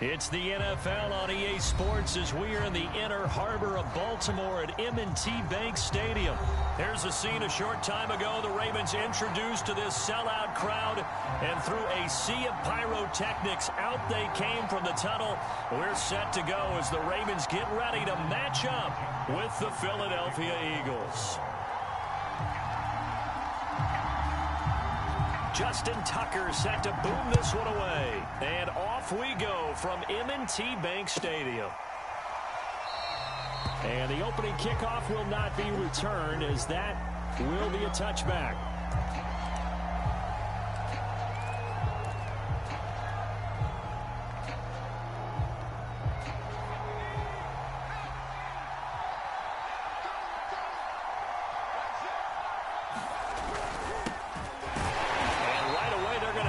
It's the NFL on EA Sports as we are in the inner harbor of Baltimore at M&T Bank Stadium. Here's a scene a short time ago. The Ravens introduced to this sellout crowd, and through a sea of pyrotechnics, out they came from the tunnel. We're set to go as the Ravens get ready to match up with the Philadelphia Eagles. Justin Tucker set to boom this one away. And off we go from M&T Bank Stadium. And the opening kickoff will not be returned, as that will be a touchback.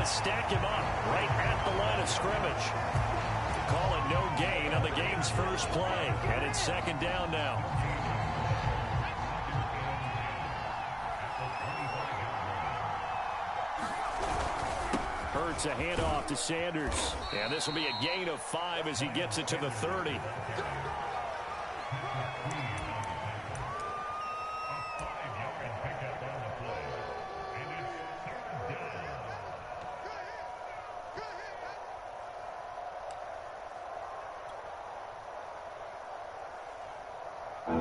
Stack him up right at the line of scrimmage. Call it no gain on the game's first play, and it's second down now. Hurts a handoff to Sanders, and this will be a gain of 5 as he gets it to the 30.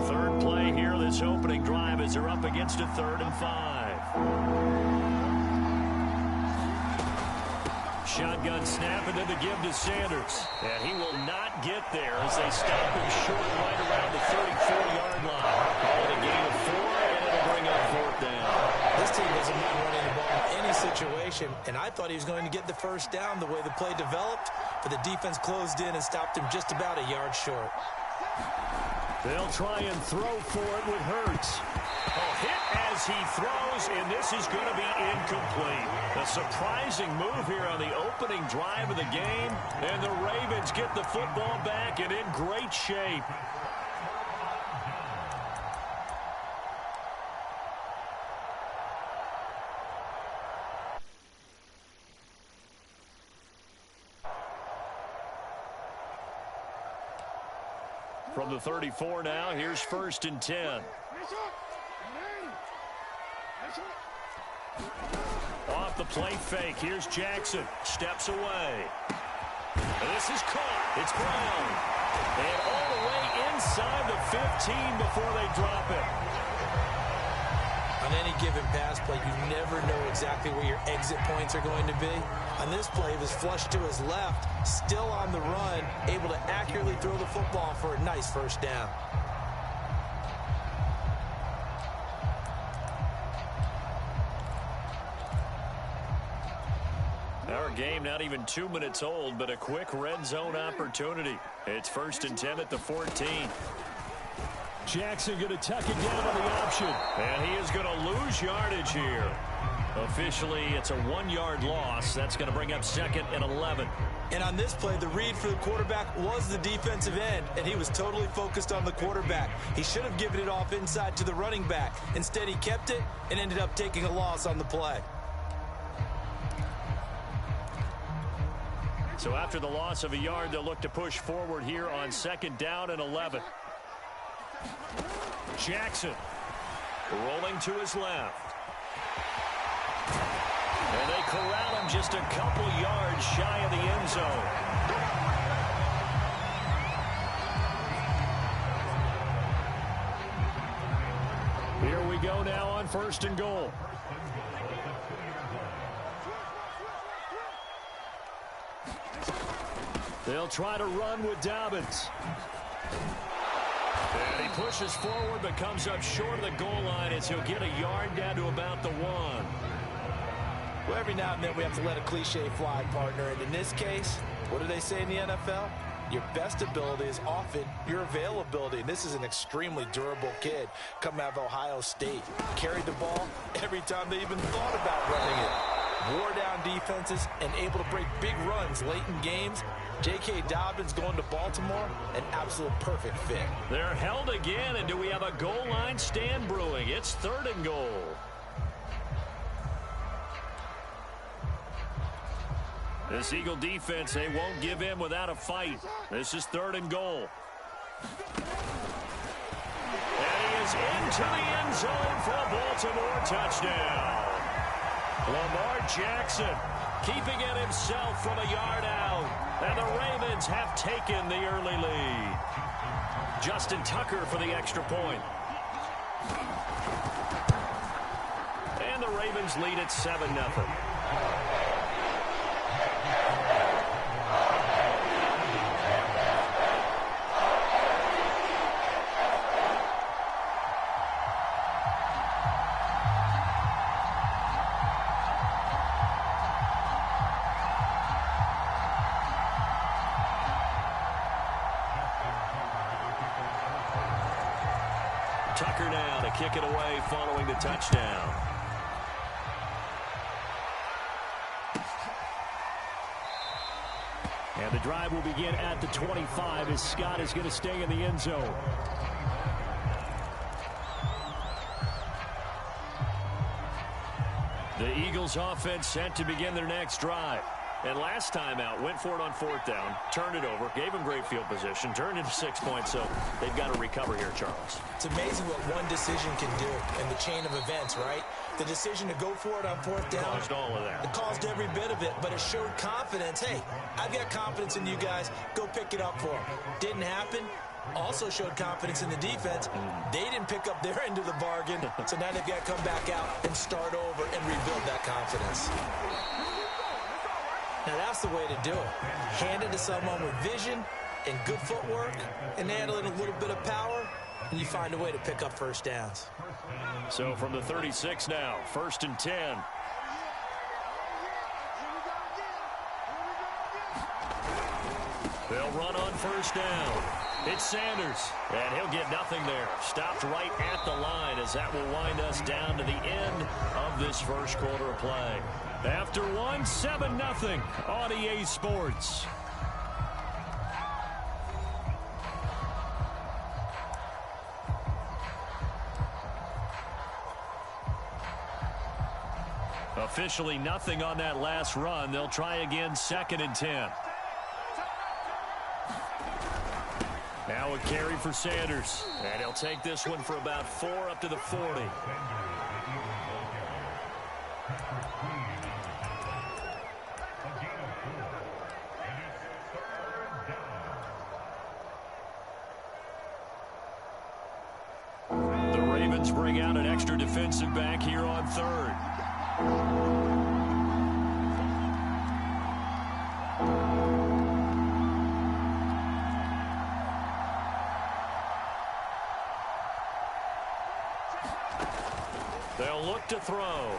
Third play here, this opening drive, as they're up against a 3rd and 5. Shotgun snap into the give to Sanders. And he will not get there as they stop him short right around the 34-yard line. Call it a gain of 4, and it'll bring up 4th down. This team doesn't mind running the ball in any situation, and I thought he was going to get the first down the way the play developed, but the defense closed in and stopped him just about a yard short. They'll try and throw for it with Hurts. A hit as he throws, and this is going to be incomplete. A surprising move here on the opening drive of the game, and the Ravens get the football back and in great shape. From the 34 now, here's 1st and 10. Off the play fake, here's Jackson. Steps away. And this is caught. It's Brown. And all the way inside the 15 before they drop it. On any given pass play, you never know exactly where your exit points are going to be. On this play, he was flushed to his left, still on the run, able to accurately throw the football for a nice first down. Our game not even 2 minutes old, but a quick red zone opportunity. It's 1st and 10 at the 14. Jackson going to tuck it down on the option. And he is going to lose yardage here. Officially, it's a 1-yard loss. That's going to bring up 2nd and 11. And on this play, the read for the quarterback was the defensive end, and he was totally focused on the quarterback. He should have given it off inside to the running back. Instead, he kept it and ended up taking a loss on the play. So after the loss of a yard, they'll look to push forward here on 2nd down and 11. Jackson rolling to his left. And they corral him just a couple yards shy of the end zone. Here we go now on 1st and goal. They'll try to run with Dobbins. And he pushes forward but comes up short of the goal line as he'll get a yard down to about the 1. Well, every now and then we have to let a cliche fly, partner. And in this case, what do they say in the NFL? Your best ability is often your availability. And this is an extremely durable kid coming out of Ohio State. Carried the ball every time they even thought about running it. Wore down defenses and able to break big runs late in games. J.K. Dobbins going to Baltimore, an absolute perfect fit. They're held again, and do we have a goal line stand brewing? It's 3rd and goal. This Eagle defense, they won't give in without a fight. This is 3rd and goal. And he is into the end zone for a Baltimore touchdown. Lamar Jackson keeping it himself from a yard out. And the Ravens have taken the early lead. Justin Tucker for the extra point. And the Ravens lead at 7-0. Tucker now to kick it away following the touchdown. And the drive will begin at the 25 as Scott is going to stay in the end zone. The Eagles offense set to begin their next drive. And last time out, went for it on 4th down, turned it over, gave them great field position, turned into 6 points, so they've got to recover here, Charles. It's amazing what one decision can do in the chain of events, right? The decision to go for it on 4th down. Caused all of that. It caused every bit of it, but it showed confidence. Hey, I've got confidence in you guys. Go pick it up for them. Didn't happen. Also showed confidence in the defense. They didn't pick up their end of the bargain, so now they've got to come back out and start over and rebuild that confidence. Now, that's the way to do it. Hand it to someone with vision and good footwork, and add a little bit of power, and you find a way to pick up 1st downs. So from the 36 now, 1st and 10. They'll run on 1st down. It's Sanders, and he'll get nothing there. Stopped right at the line as that will wind us down to the end of this first quarter of play. After 7-0 on EA Sports. Officially nothing on that last run. They'll try again 2nd and 10. Now a carry for Sanders. And he'll take this one for about 4 up to the 40. The Ravens bring out an extra defensive back here on 3rd. They'll look to throw.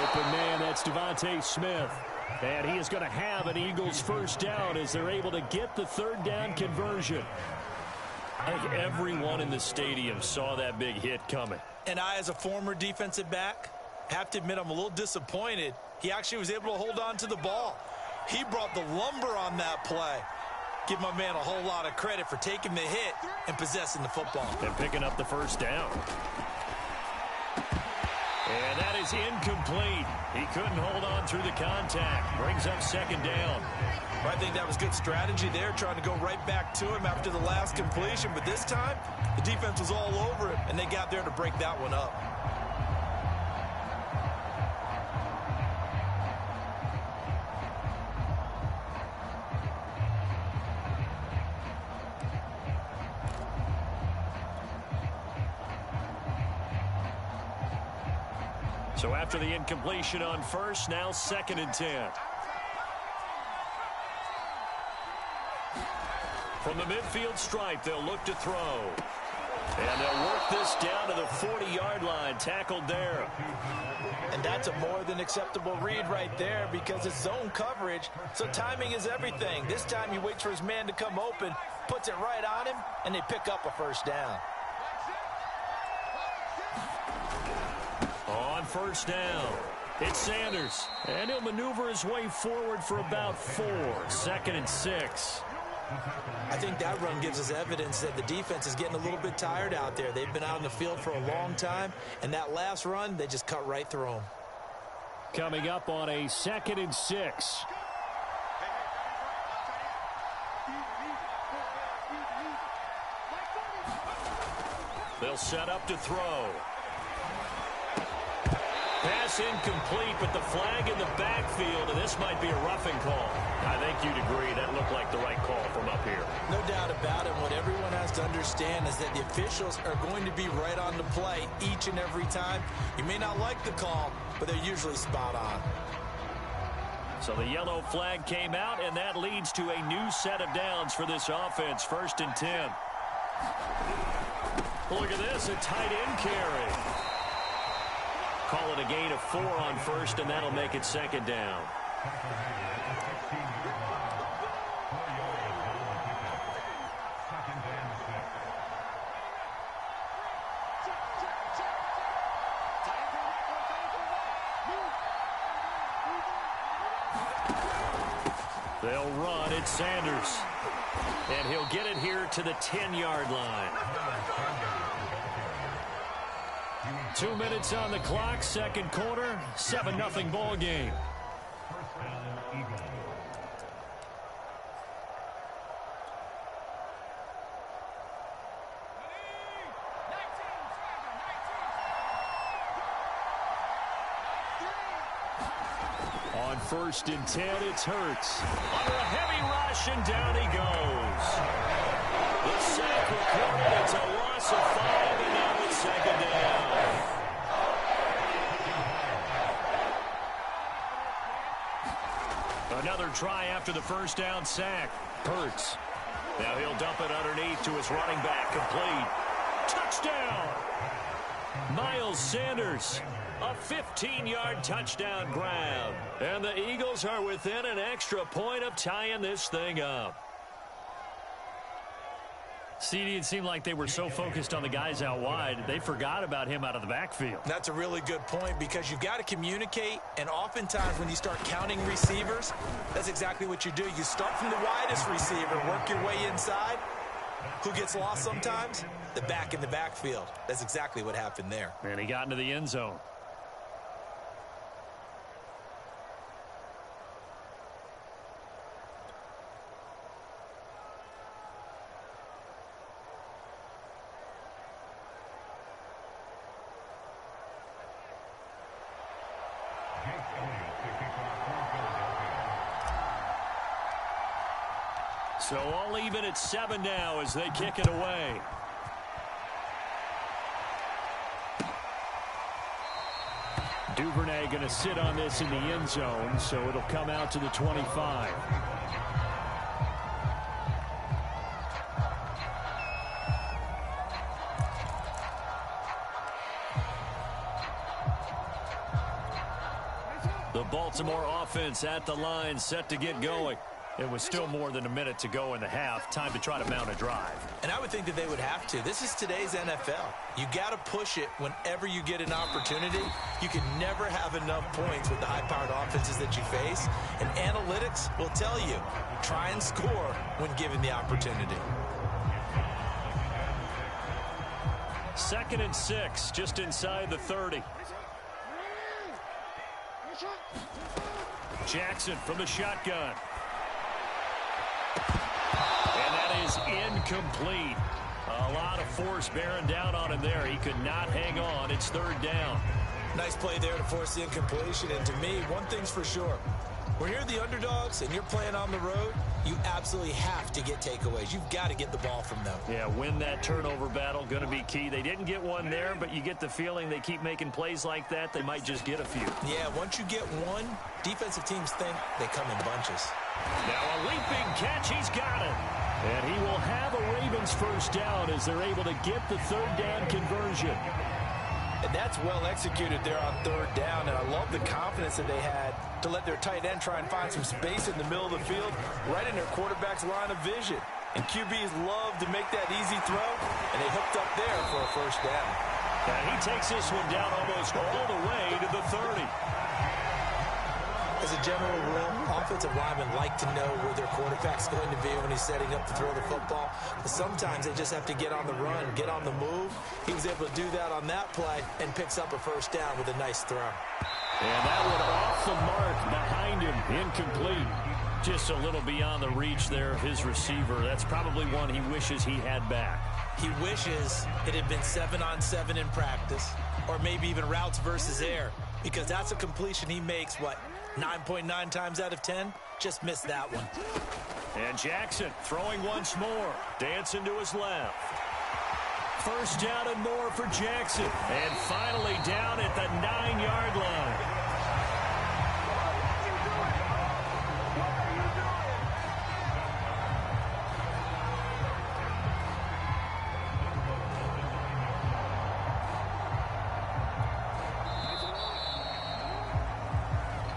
Open man, that's Devontae Smith. And he is going to have an Eagles 1st down as they're able to get the 3rd down conversion. I think everyone in the stadium saw that big hit coming. And I, as a former defensive back, have to admit I'm a little disappointed. He actually was able to hold on to the ball. He brought the lumber on that play. Give my man a whole lot of credit for taking the hit and possessing the football. And picking up the 1st down. And that is incomplete. He couldn't hold on through the contact. Brings up 2nd down. Well, I think that was good strategy there, trying to go right back to him after the last completion. But this time, the defense was all over him, and they got there to break that one up. So after the incompletion on 1st, now 2nd and 10. From the midfield stripe, they'll look to throw. And they'll work this down to the 40-yard line, tackled there. And that's a more than acceptable read right there because it's zone coverage, so timing is everything. This time he waits for his man to come open, puts it right on him, and they pick up a 1st down. On 1st down, it's Sanders. And he'll maneuver his way forward for about 4. 2nd and 6. I think that run gives us evidence that the defense is getting a little bit tired out there. They've been out in the field for a long time, and that last run, they just cut right through them. Coming up on a 2nd and 6. They'll set up to throw. Pass incomplete, but the flag in the backfield, and this might be a roughing call. I think you'd agree that looked like the right call from up here. No doubt about it. What everyone has to understand is that the officials are going to be right on the play each and every time. You may not like the call, but they're usually spot on. So the yellow flag came out, and that leads to a new set of downs for this offense. 1st and 10. Look at this, a tight end carry. Call it a gain of 4 on 1st, and that'll make it 2nd down. They'll run. It's Sanders. And he'll get it here to the 10-yard line. 2 minutes on the clock, 2nd quarter, 7-0 ball game. On 1st and 10, it's Hurts. Under a heavy rush, and down he goes. The sack recorded. It's a loss of 5, and now it's 2nd down. Another try after the 1st down sack. Hurts. Now he'll dump it underneath to his running back. Complete. Touchdown! Miles Sanders. A 15-yard touchdown grab. And the Eagles are within an extra point of tying this thing up. CD, it seemed like they were so focused on the guys out wide, they forgot about him out of the backfield. That's a really good point because you've got to communicate, and oftentimes when you start counting receivers, that's exactly what you do. You start from the widest receiver, work your way inside. Who gets lost sometimes? The back in the backfield. That's exactly what happened there. And he got into the end zone. So all even at 7 now as they kick it away. Duvernay going to sit on this in the end zone, so it'll come out to the 25. The Baltimore offense at the line, set to get going. It was still more than a minute to go in the half. Time to try to mount a drive. And I would think that they would have to. This is today's NFL. You got to push it whenever you get an opportunity. You can never have enough points with the high-powered offenses that you face. And analytics will tell you, try and score when given the opportunity. 2nd and 6, just inside the 30. Jackson from the shotgun. And that is incomplete. A lot of force bearing down on him there. He could not hang on. It's 3rd down. Nice play there to force the incompletion. And to me, one thing's for sure. When you're the underdogs and you're playing on the road, you absolutely have to get takeaways. You've got to get the ball from them. Yeah, win that turnover battle. Going to be key. They didn't get one there, but you get the feeling they keep making plays like that. They might just get a few. Yeah, once you get one, defensive teams think they come in bunches. Now a leaping catch. He's got it. And he will have a Ravens 1st down as they're able to get the 3rd down conversion. And that's well executed there on 3rd down. And I love the confidence that they had to let their tight end try and find some space in the middle of the field, right in their quarterback's line of vision. And QBs love to make that easy throw, and they hooked up there for a 1st down. And he takes this one down almost all the way to the 30. As a general rule, offensive linemen like to know where their quarterback's going to be when he's setting up to throw the football. But sometimes they just have to get on the run, get on the move. He was able to do that on that play and picks up a 1st down with a nice throw. And that one off behind him, incomplete. Just a little beyond the reach there of his receiver. That's probably one he wishes he had back. He wishes it had been 7-on-7 in practice, or maybe even routes versus air, because that's a completion he makes, 9.9 times out of 10? Just missed that one. And Jackson throwing once more, dancing to his left. First down and more for Jackson, and finally down at the 9-yard line.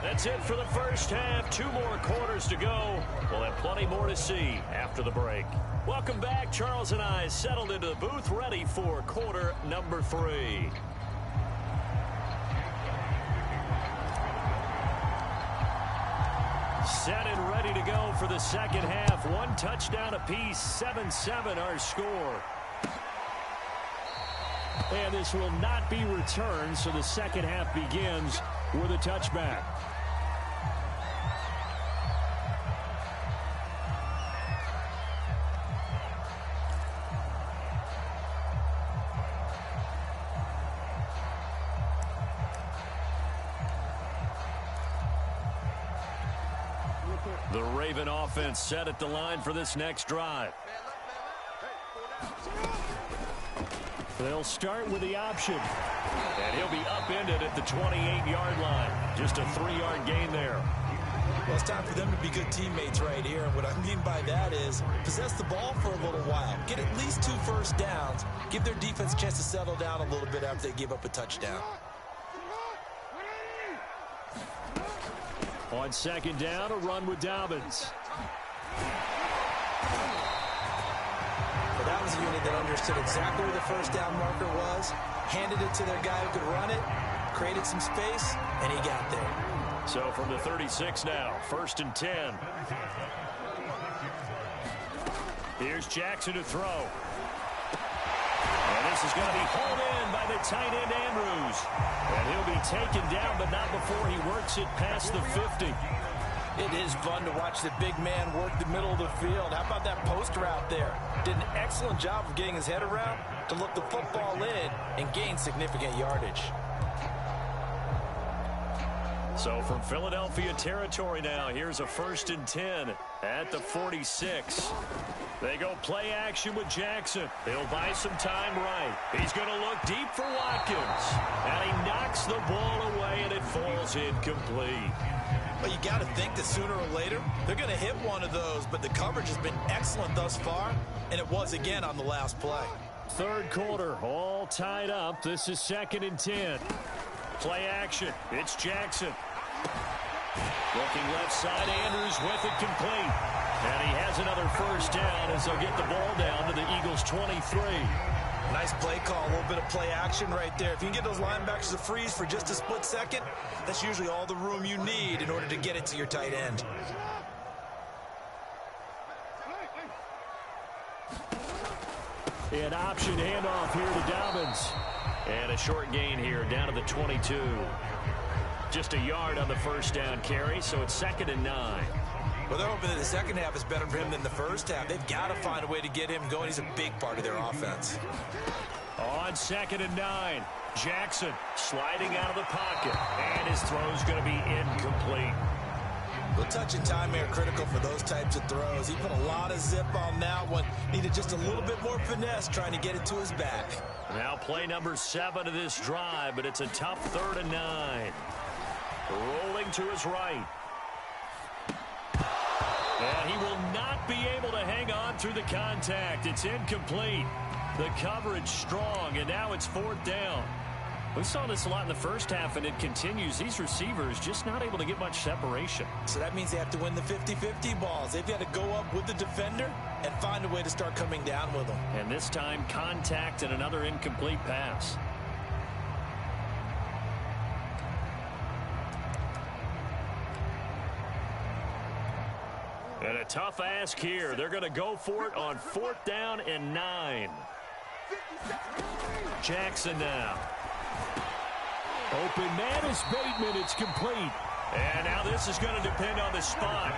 That's it for the first half. 2 more quarters to go. We'll have plenty more to see after the break. Welcome back. Charles and I settled into the booth, ready for quarter number 3. Set and ready to go for the second half. 1 touchdown apiece, 7-7 our score. And this will not be returned, so the second half begins with a touchback. The Raven offense set at the line for this next drive. They'll start with the option. And he'll be upended at the 28-yard line. Just a 3-yard gain there. Well, it's time for them to be good teammates right here. And what I mean by that is possess the ball for a little while. Get at least 2 first downs. Give their defense a chance to settle down a little bit after they give up a touchdown. On second down, a run with Dobbins. Well, that was a unit that understood exactly where the first down marker was, handed it to their guy who could run it, created some space, and he got there. So from the 36 now, 1st and 10. Here's Jackson to throw. And this is going to be hauled in by the tight end Andrews. And he'll be taken down, but not before he works it past the 50. It is fun to watch the big man work the middle of the field. How about that post route there? Did an excellent job of getting his head around to look the football in and gain significant yardage. So from Philadelphia territory now, here's a 1st and 10 at the 46. They go play action with Jackson. They'll buy some time right. He's going to look deep for Watkins. And he knocks the ball away, and it falls incomplete. Well, you got to think that sooner or later, they're going to hit one of those, but the coverage has been excellent thus far, and it was again on the last play. 3rd quarter, all tied up. This is 2nd and 10. Play action. It's Jackson. Looking left side, Andrews with it complete. And he has another first down as they'll get the ball down to the Eagles' 23. Nice play call, a little bit of play action right there. If you can get those linebackers to freeze for just a split second, that's usually all the room you need in order to get it to your tight end. An option handoff here to Dobbins. And a short gain here down to the 22. Just a yard on the first down carry, so it's 2nd and 9. Well, they're hoping that the second half is better for him than the first half. They've got to find a way to get him going. He's a big part of their offense. On 2nd and 9, Jackson sliding out of the pocket. And his throw's going to be incomplete. Well, touch and time are critical for those types of throws. He put a lot of zip on that one. Needed just a little bit more finesse trying to get it to his back. Now play number 7 of this drive, but it's a tough 3rd and 9. Rolling to his right. And he will not be able to hang on through the contact. It's incomplete. The coverage strong, and now it's 4th down. We saw this a lot in the first half, and it continues. These receivers just not able to get much separation. So that means they have to win the 50-50 balls. They've got to go up with the defender and find a way to start coming down with them. And this time, contact and another incomplete pass. And a tough ask here. They're going to go for it on 4th down and 9. Jackson now. Open man is Bateman. It's complete. And now this is going to depend on the spot.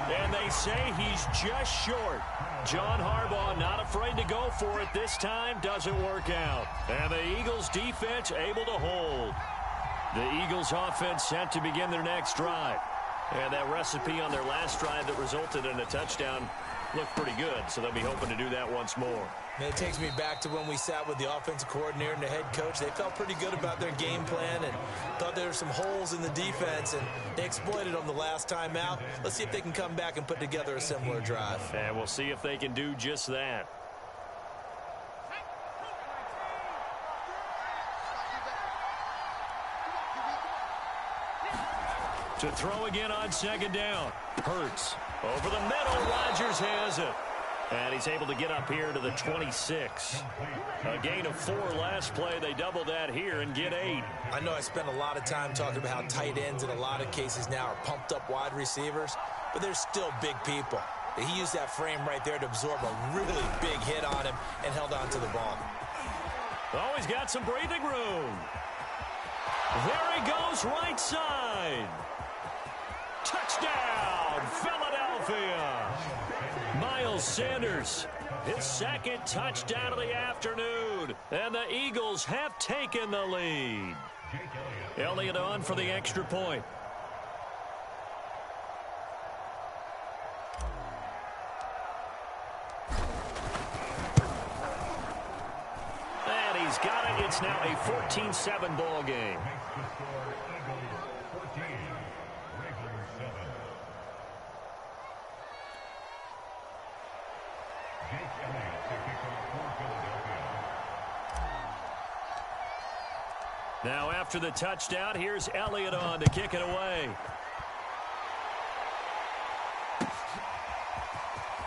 And they say he's just short. John Harbaugh not afraid to go for it this time. Doesn't work out. And the Eagles defense able to hold. The Eagles offense set to begin their next drive. And that recipe on their last drive that resulted in a touchdown looked pretty good. So they'll be hoping to do that once more. And it takes me back to when we sat with the offensive coordinator and the head coach. They felt pretty good about their game plan and thought there were some holes in the defense, and they exploited them the last time out. Let's see if they can come back and put together a similar drive. And we'll see if they can do just that. To throw again on second down. Hurts. Over the middle, Rodgers has it. And he's able to get up here to the 26. A gain of 4 last play. They double that here and get 8. I know I spent a lot of time talking about how tight ends in a lot of cases now are pumped up wide receivers, but they're still big people. He used that frame right there to absorb a really big hit on him and held on to the ball. Oh, he's got some breathing room. There he goes, right side. Touchdown, Philadelphia. Miles Sanders, his second touchdown of the afternoon. And the Eagles have taken the lead. Elliott on for the extra point. And he's got it. It's now a 14-7 ball game. Now after the touchdown, here's Elliott on to kick it away.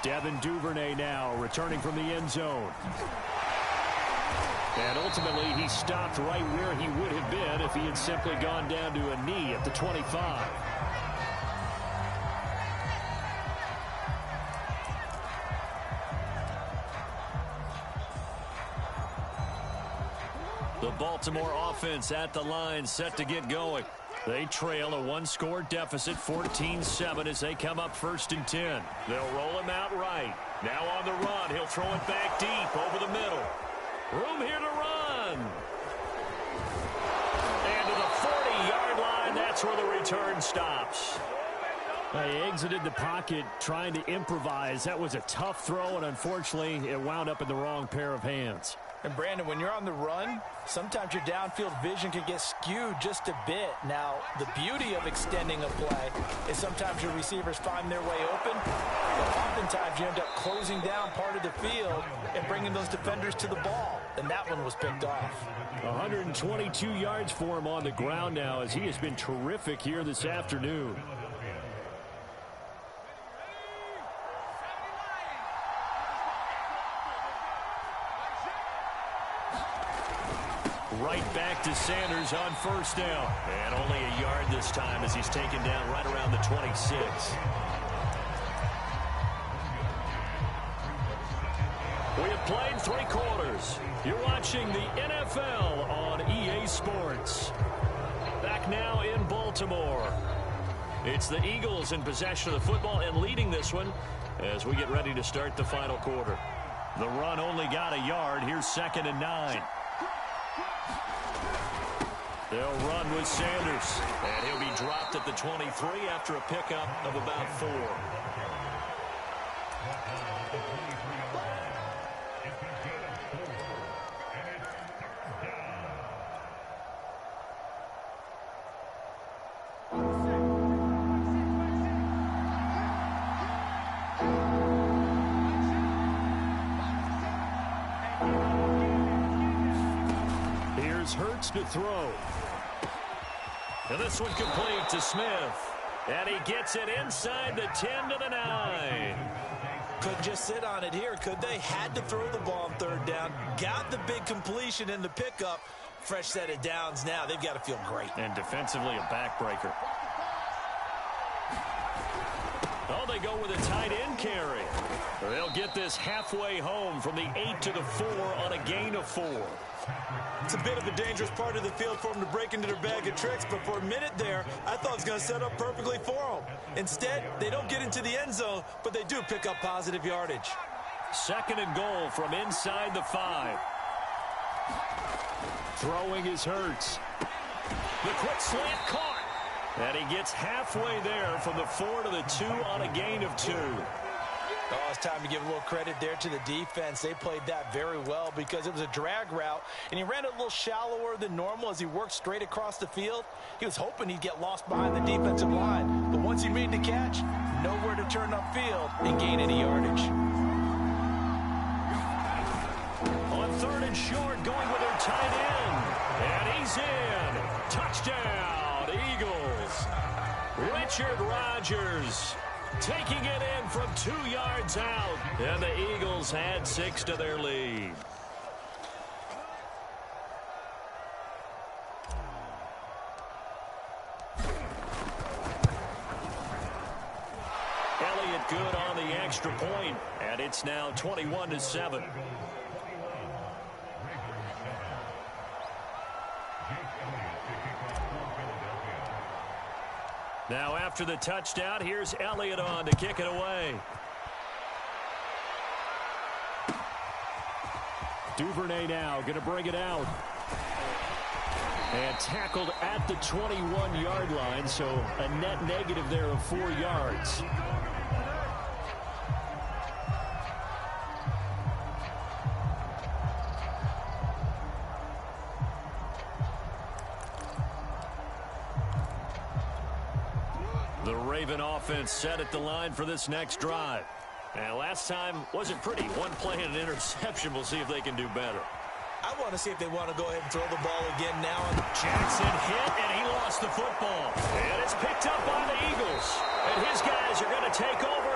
Devin Duvernay now returning from the end zone. And ultimately, he stopped right where he would have been if he had simply gone down to a knee at the 25. The Baltimore offense at the line set to get going. They trail a one-score deficit, 14-7, as they come up 1st and 10. They'll roll him out right. Now on the run, he'll throw it back deep over the middle. Room here to run. And to the 40-yard line, that's where the return stops. He exited the pocket trying to improvise. That was a tough throw, and unfortunately, it wound up in the wrong pair of hands. And Brandon, when you're on the run, sometimes your downfield vision can get skewed just a bit. Now, the beauty of extending a play is sometimes your receivers find their way open, but oftentimes you end up closing down part of the field and bringing those defenders to the ball. And that one was picked off. 122 yards for him on the ground now, as he has been terrific here this afternoon. Right back to Sanders on 1st down. And only a yard this time as he's taken down right around the 26. We have played 3 quarters. You're watching the NFL on EA Sports. Back now in Baltimore. It's the Eagles in possession of the football and leading this one as we get ready to start the final quarter. The run only got a yard. Here's 2nd and 9. They'll run with Sanders, and he'll be dropped at the 23 after a pickup of about 4. Here's Hurts to throw. And this one complete to Smith. And he gets it inside the 10 to the 9. Couldn't just sit on it here, could they? Had to throw the ball on 3rd down. Got the big completion in the pickup. Fresh set of downs now. They've got to feel great. And defensively, a backbreaker. Oh, they go with a tight end carry. They'll get this halfway home from the 8 to the 4 on a gain of 4. It's a bit of a dangerous part of the field for them to break into their bag of tricks, but for a minute there, I thought it was going to set up perfectly for them. Instead, they don't get into the end zone, but they do pick up positive yardage. 2nd and goal from inside the 5. Throwing is Hurts. The quick slant caught. And he gets halfway there from the 4 to the 2 on a gain of 2. Oh, it's time to give a little credit there to the defense. They played that very well because it was a drag route, and he ran it a little shallower than normal as he worked straight across the field. He was hoping he'd get lost behind the defensive line, but once he made the catch, nowhere to turn upfield and gain any yardage. On 3rd and short, going with their tight end. And he's in. Touchdown, Eagles. Richard Rodgers taking it in from 2 yards out. And the Eagles add 6 to their lead. Elliott good on the extra point, and it's now 21-7. Now after the touchdown, here's Elliott on to kick it away. Duvernay now going to bring it out. And tackled at the 21-yard line, so a net negative there of 4 yards. The Raven offense set at the line for this next drive. And last time wasn't pretty. One play and an interception. We'll see if they can do better. I want to see if they want to go ahead and throw the ball again now. Jackson hit, and he lost the football. And it's picked up by the Eagles. And his guys are going to take over